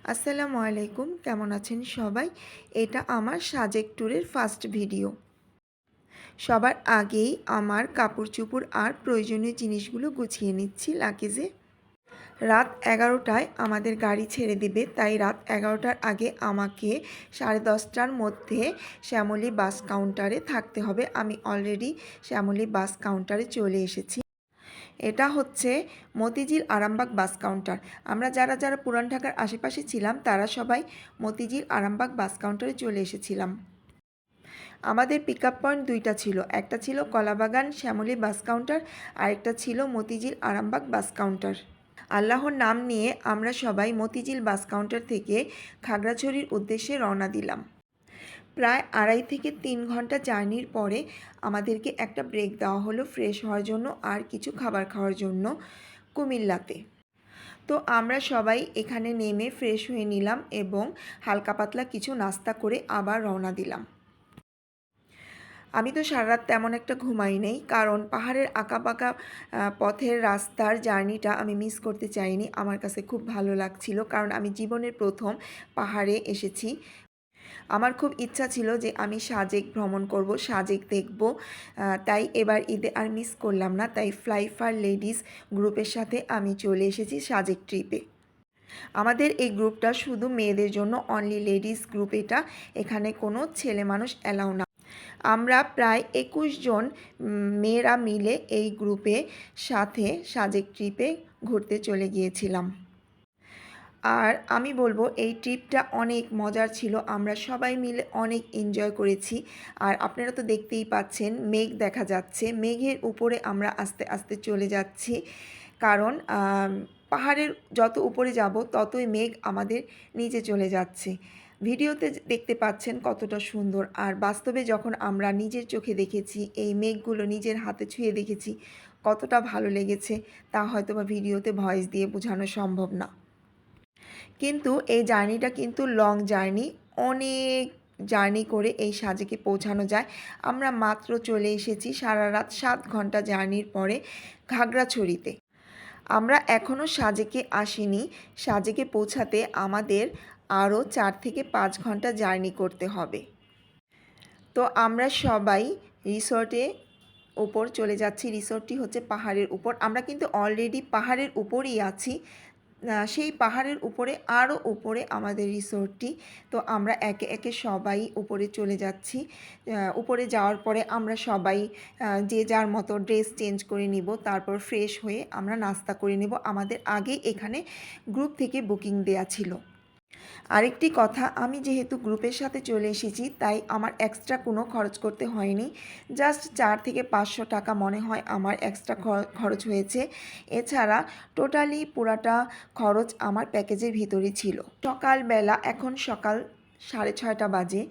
আসসালামু আলাইকুম, কেমন আছেন সবাই? এটা আমার সাজেক ট্যুরের ফার্স্ট ভিডিও। সবার আগেই আমার কাপড়-চোপড় আর প্রয়োজনীয় জিনিসগুলো গুছিয়ে নিচ্ছি লাগেজে। রাত ১১টায় আমাদের গাড়ি ছেড়ে দিবে, তাই রাত ১১টার আগে আমাকে 10:30টার মধ্যে শ্যামলী বাস কাউন্টারে থাকতে হবে। আমি অলরেডি শ্যামলী বাস কাউন্টারে চলে এসেছি। এটা হচ্ছে মতিঝিল আরামবাগ বাস কাউন্টার। আমরা যারা যারা পুরান ঢাকার আশেপাশে ছিলাম তারা সবাই মতিঝিল আরামবাগ বাস কাউন্টারে চলে এসেছিলাম। আমাদের পিক আপ পয়েন্ট দুইটা ছিল, একটা ছিল কলাবাগান শ্যামলী বাস কাউন্টার, আরেকটা ছিল মতিঝিল আরামবাগ বাস কাউন্টার। আল্লাহর নাম নিয়ে আমরা সবাই মতিঝিল বাস কাউন্টার থেকে খাগড়াছড়ির উদ্দেশ্যে রওনা দিলাম। প্রায় 2.5 থেকে 3 ঘন্টা জার্নির পরে আমাদেরকে একটা ব্রেক দেওয়া হলো ফ্রেশ হওয়ার জন্য আর কিছু খাবার খাওয়ার জন্য কুমিল্লাতে। তো আমরা সবাই এখানে নেমে ফ্রেশ হয়ে নিলাম এবং হালকা পাতলা কিছু নাস্তা করে আবার রওনা দিলাম। আমি তো সারা রাত তেমন একটা ঘুমাই নাই, কারণ পাহাড়ের আঁকাবাঁকা পথের রাস্তার জার্নিটা আমি মিস করতে চাইনি। আমার কাছে খুব ভালো লাগছিল, কারণ আমি জীবনের প্রথম পাহাড়ে এসেছি। আমার খুব ইচ্ছা ছিল যে আমি সাজেক ভ্রমণ করব, সাজেক দেখব। তাই এবার ঈদে আর মিস করলাম না, তাই ফ্লাই ফর লেডিস গ্রুপের সাথে আমি চলে এসেছি সাজেক ট্রিপে। আমাদের এই গ্রুপটা শুধু মেয়েদের জন্য, অনলি লেডিস গ্রুপ এটা। এখানে কোনো ছেলে মানুষ অ্যালাউ না। আমরা প্রায় 21 জন মেয়েরা মিলে এই গ্রুপে সাথে সাজেক ট্রিপে ঘুরতে চলে গিয়েছিলাম। আর আমি বলবো এই ট্রিপটা অনেক মজার ছিল, আমরা সবাই মিলে অনেক এনজয় করেছি। আর আপনারা তো দেখতেই পাচ্ছেন মেঘ দেখা যাচ্ছে, মেঘের উপরে আমরা আস্তে আস্তে চলে যাচ্ছি, কারণ পাহাড়ের যত উপরে যাব ততই মেঘ আমাদের নিচে চলে যাচ্ছে। ভিডিওতে দেখতে পাচ্ছেন কতটা সুন্দর, আর বাস্তবে যখন আমরা নিজের চোখে দেখেছি, এই মেঘগুলো নিজের হাতে ছুঁয়ে দেখেছি, কতটা ভালো লেগেছে তা হয়তোবা ভিডিওতে ভয়েস দিয়ে বোঝানো সম্ভব না। কিন্তু এই জার্নিটা কিন্তু লং জার্নি, অনেক জার্নি করে এই সাজেকে পৌঁছানো যায়। আমরা মাত্র চলে এসেছি সারা রাত 7 ঘন্টা জার্নির পরে খাগড়াছড়িতে। আমরা এখনও সাজেকে আসিনি, সাজেকে পৌঁছাতে আমাদের আরও 4 থেকে 5 ঘন্টা জার্নি করতে হবে। তো আমরা সবাই রিসর্টে উপর চলে যাচ্ছি। রিসর্টটি হচ্ছে পাহাড়ের উপর। আমরা কিন্তু অলরেডি পাহাড়ের উপরেই আছি, সেই পাহাড়ের উপরে আরও উপরে আমাদের রিসোর্টটি। তো আমরা একে একে সবাই উপরে চলে যাচ্ছি। উপরে যাওয়ার পরে আমরা সবাই যে যার মতো ড্রেস চেঞ্জ করে নিব, তারপর ফ্রেশ হয়ে আমরা নাস্তা করে নেব। আমাদের আগে এখানে গ্রুপ থেকে বুকিং দেয়া ছিল। আরেকটি কথা, আমি যেহেতু গ্রুপের সাথে চলে এসেছি তাই আমার এক্সট্রা কোনো খরচ করতে হয়নি। জাস্ট 4 থেকে 500 টাকা মনে হয় আমার এক্সট্রা খরচ হয়েছে। এছাড়া টোটালি পুরাটা খরচ আমার প্যাকেজের ভিতরেই ছিল। সকালবেলা, এখন সকাল 6:30 বাজে।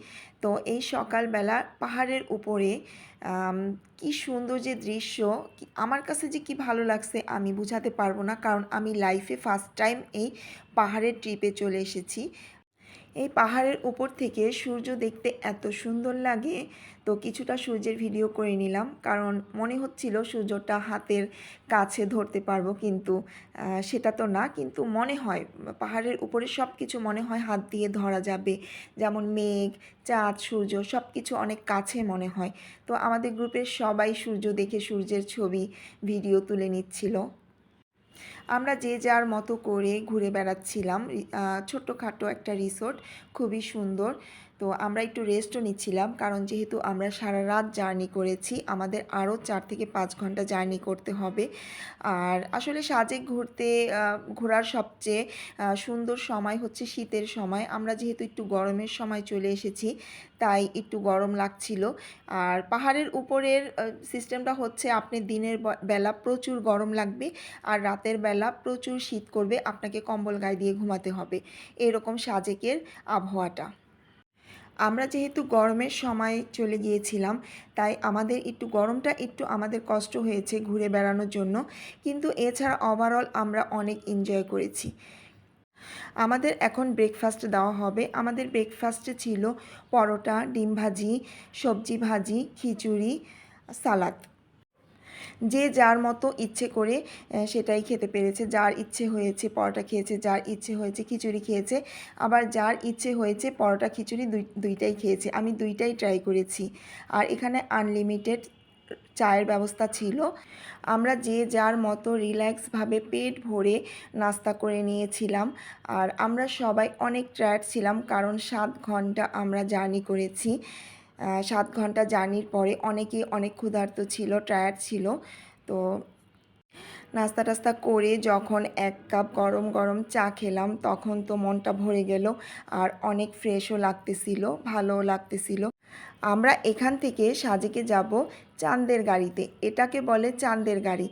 তো এই সকালবেলা পাহাড়ের উপরে কি সুন্দর যে দৃশ্য, আমার কাছে যে কি ভালো লাগছে আমি বোঝাতে পারবো না, কারণ আমি লাইফে ফার্স্ট টাইম এই পাহাড়ের ট্রিপে চলে এসেছি। এই পাহাড়ের উপর থেকে সূর্য দেখতে এত সুন্দর লাগে, তো কিছুটা সূর্যের ভিডিও করে নিলাম, কারণ মনে হচ্ছিল সূর্যটা হাতের কাছে ধরতে পারবো, কিন্তু সেটা তো না। কিন্তু মনে হয় পাহাড়ের উপরে সব কিছু মনে হয় হাত দিয়ে ধরা যাবে, যেমন মেঘ, চাঁদ, সূর্য সব কিছু অনেক কাছে মনে হয়। তো আমাদের গ্রুপের সবাই সূর্য দেখে সূর্যের ছবি, ভিডিও তুলে নিচ্ছিল। আমরা যে যার মতো করে ঘুরে বেড়াচ্ছিলাম। ছোট্টখাটো একটা রিসোর্ট, খুবই সুন্দর। তো আমরা একটু রেস্টও নিচ্ছিলাম, কারণ যেহেতু আমরা সারা রাত জার্নি করেছি, আমাদের আরও 4 থেকে 5 ঘন্টা জার্নি করতে হবে। আর আসলে সাজেক ঘোরার সবচেয়ে সুন্দর সময় হচ্ছে শীতের সময়। আমরা যেহেতু একটু গরমের সময় চলে এসেছি, তাই একটু গরম লাগছিল। আর পাহাড়ের উপরের সিস্টেমটা হচ্ছে আপনি দিনের বেলা প্রচুর গরম লাগবে, আর রাতের বেলা প্রচুর শীত করবে, আপনাকে কম্বল গায়ে দিয়ে ঘুমাতে হবে। এরকম সাজেকের আবহাওয়াটা। আমরা যেহেতু গরমের সময় চলে গিয়েছিলাম, তাই গরমটা একটু আমাদের কষ্ট হয়েছে ঘুরে বেড়ানোর জন্য, কিন্তু এছাড়া ওভারঅল আমরা অনেক এনজয় করেছি। আমাদের এখন ব্রেকফাস্ট দেওয়া হবে। আমাদের ব্রেকফাস্টে ছিল পরোটা, ডিম ভাজি, সবজি ভাজি, খিচুড়ি, সালাদ। যে যার মতো ইচ্ছে করে সেটাই খেতে পেরেছে। যার ইচ্ছে হয়েছে পরোটা খেয়েছে, যার ইচ্ছে হয়েছে খিচুড়ি খেয়েছে, আবার যার ইচ্ছে হয়েছে পরোটা খিচুড়ি দুইটাই খেয়েছে। আমি দুইটাই ট্রাই করেছি। আর এখানে আনলিমিটেড চায়ের ব্যবস্থা ছিল। আমরা যে যার মতো রিল্যাক্সভাবে পেট ভরে নাস্তা করে নিয়েছিলাম। আর আমরা সবাই অনেক টায়ার্ড ছিলাম, কারণ 7 ঘন্টা আমরা জার্নি করেছি। 7 ঘন্টা জার্নির পরে অনেকেই অনেক ক্ষুধার্ত ছিল, টায়ার্ড ছিল। তো নাস্তা টাস্তা করে যখন 1 কাপ গরম গরম চা খেলাম, তখন তো মনটা ভরে গেল। আর অনেক ফ্রেশও লাগতেছিল, ভালোও লাগতেছিল। আমরা এখান থেকে সাজেকে যাব চাঁদের গাড়িতে। এটাকে বলে চাঁদের গাড়ি।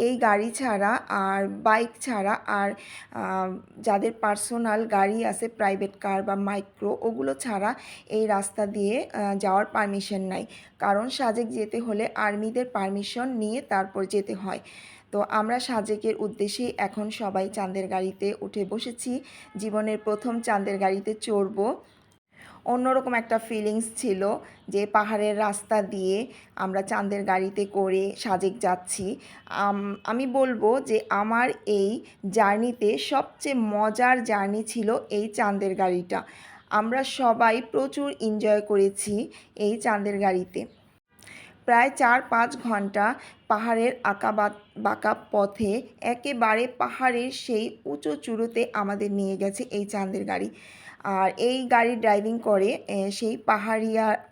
এই গাড়ি ছাড়া আর বাইক ছাড়া আর যাদের পার্সোনাল গাড়ি আছে, প্রাইভেট কার বা মাইক্রো, ওগুলো ছাড়া এই রাস্তা দিয়ে যাওয়ার পারমিশন নাই। কারণ সাজেক যেতে হলে আর্মিদের পারমিশন নিয়ে তারপর যেতে হয়। তো আমরা সাজেকের উদ্দেশ্যে এখন সবাই চাঁদের গাড়িতে উঠে বসেছি। জীবনের প্রথম চাঁদের গাড়িতে চড়ব। অন্যরকম একটা ফিলিংস ছিল যে পাহাড়ের রাস্তা দিয়ে আমরা চাঁদের গাড়িতে করে সাজেক যাচ্ছি। আমি বলবো যে আমার এই জার্নিতে সবচেয়ে মজার জার্নি ছিল এই চাঁদের গাড়িটা। আমরা সবাই প্রচুর এনজয় করেছি এই চাঁদের গাড়িতে। প্রায় 4-5 ঘন্টা পাহাড়ের বাঁকা পথে একেবারে পাহাড়ের সেই উঁচু চূড়োতে আমাদের নিয়ে গেছে এই চাঁদের গাড়ি। আর এই গাড়ি ড্রাইভিং করে সেই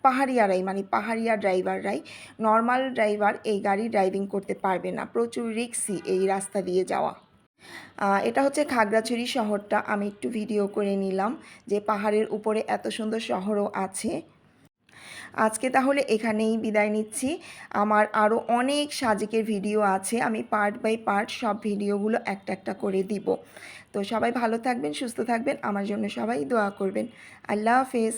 পাহাড়িয়ারাই, মানে পাহাড়িয়া ড্রাইভাররাই। নর্মাল ড্রাইভার এই গাড়ি ড্রাইভিং করতে পারবে না, প্রচুর রিস্কি এই রাস্তা দিয়ে যাওয়া। এটা হচ্ছে খাগড়াছড়ি শহরটা। আমি একটু ভিডিও করে নিলাম যে পাহাড়ের উপরে এত সুন্দর শহরও আছে। আজকে তাহলে এখানেই বিদায় নিচ্ছি। আমার আরও অনেক সাজেকের ভিডিও আছে, আমি পার্ট বাই পার্ট সব ভিডিওগুলো একটা একটা করে দিব। তো সবাই ভালো থাকবেন, সুস্থ থাকবেন, আমার জন্য সবাই দোয়া করবেন। আল্লাহ হাফেজ।